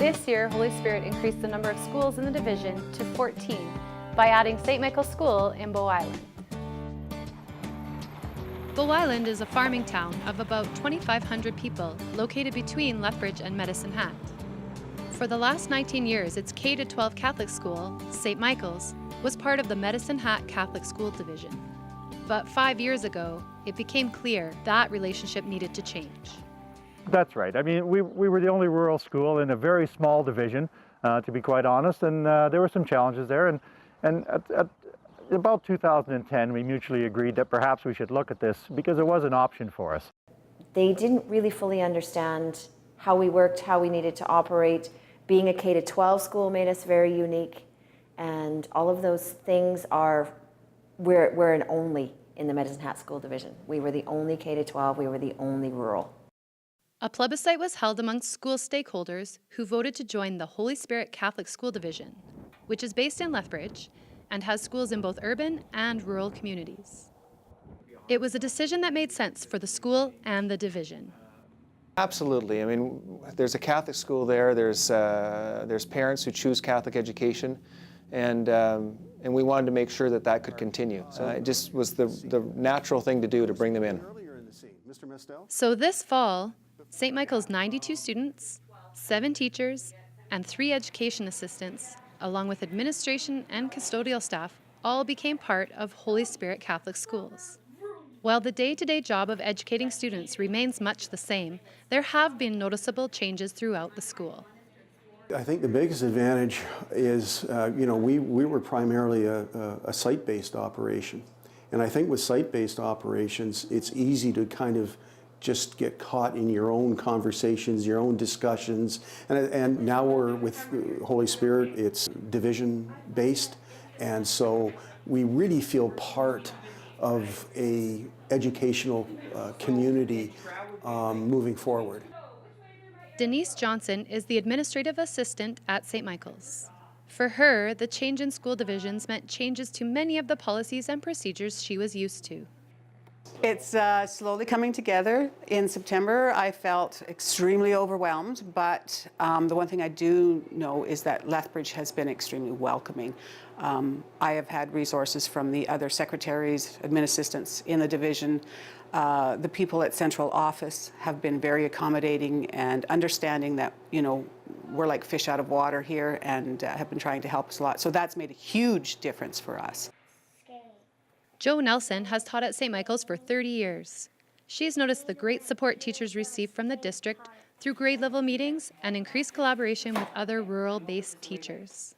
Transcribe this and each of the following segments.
This year, Holy Spirit increased the number of schools in the division to 14 by adding St. Michael's School in Bow Island. Bow Island is a farming town of about 2,500 people located between Lethbridge and Medicine Hat. For the last 19 years, its K-12 Catholic school, St. Michael's, was part of the Medicine Hat Catholic School Division. But 5 years ago, it became clear that relationship needed to change. That's right. I mean, we were the only rural school in a very small division, to be quite honest, and there were some challenges there. And at about 2010, we mutually agreed that perhaps we should look at this because it was an option for us. They didn't really fully understand how we worked, how we needed to operate. Being a K-12 school made us very unique, and all of those things we're an only in the Medicine Hat School Division. We were the only K-12, we were the only rural. A plebiscite was held amongst school stakeholders who voted to join the Holy Spirit Catholic School Division, which is based in Lethbridge and has schools in both urban and rural communities. It was a decision that made sense for the school and the division. Absolutely. I mean, there's a Catholic school there. There's parents who choose Catholic education, and we wanted to make sure that that could continue. So it just was the natural thing to do to bring them in. So this fall, St. Michael's 92 students, 7 teachers, and 3 education assistants, along with administration and custodial staff, all became part of Holy Spirit Catholic Schools. While the day-to-day job of educating students remains much the same, there have been noticeable changes throughout the school. I think the biggest advantage is, we were primarily a site-based operation. And I think with site-based operations, it's easy to kind of just get caught in your own conversations, your own discussions. And now we're with Holy Spirit, it's division-based. And so we really feel part of a educational community moving forward. Denice Johnson is the administrative assistant at St. Michael's. For her, the change in school divisions meant changes to many of the policies and procedures she was used to. It's slowly coming together. In September, I felt extremely overwhelmed, but the one thing I do know is that Lethbridge has been extremely welcoming. I have had resources from the other secretaries, admin assistants in the division. The people at central office have been very accommodating and understanding that, we're like fish out of water here, and have been trying to help us a lot. So that's made a huge difference for us. Jo Nelson has taught at St. Michael's for 30 years. She's noticed the great support teachers receive from the district through grade-level meetings and increased collaboration with other rural-based teachers.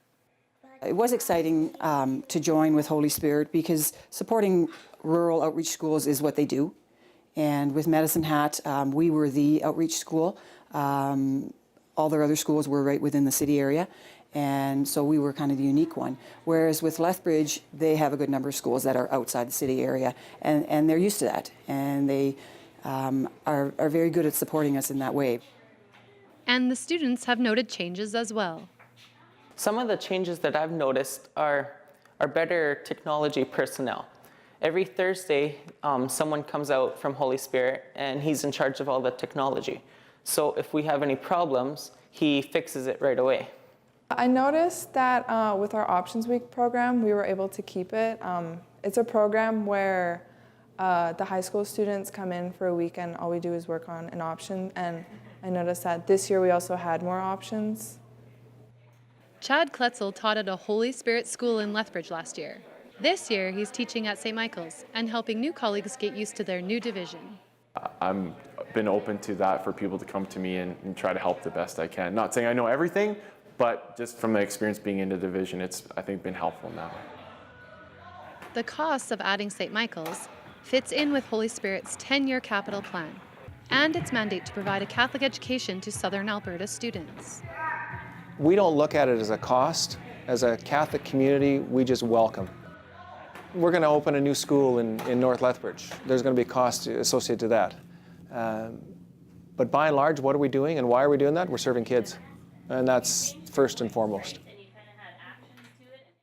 It was exciting to join with Holy Spirit because supporting rural outreach schools is what they do. And with Medicine Hat, we were the outreach school. All their other schools were right within the city area. And so we were kind of the unique one. Whereas with Lethbridge, they have a good number of schools that are outside the city area, and they're used to that. And they are very good at supporting us in that way. And the students have noted changes as well. Some of the changes that I've noticed are better technology personnel. Every Thursday, someone comes out from Holy Spirit, and he's in charge of all the technology. So if we have any problems, he fixes it right away. I noticed that with our Options Week program, we were able to keep it. It's a program where the high school students come in for a week and all we do is work on an option. And I noticed that this year we also had more options. Chad Kletzel taught at a Holy Spirit school in Lethbridge last year. This year, he's teaching at St. Michael's and helping new colleagues get used to their new division. I've been open to that for people to come to me and try to help the best I can. Not saying I know everything, but just from my experience being in the division, it's, I think, been helpful in that way. The cost of adding St. Michael's fits in with Holy Spirit's 10-year capital plan and its mandate to provide a Catholic education to Southern Alberta students. We don't look at it as a cost. As a Catholic community, we just welcome. We're going to open a new school in North Lethbridge. There's going to be costs associated to that. But by and large, what are we doing and why are we doing that? We're serving kids. And that's first and foremost.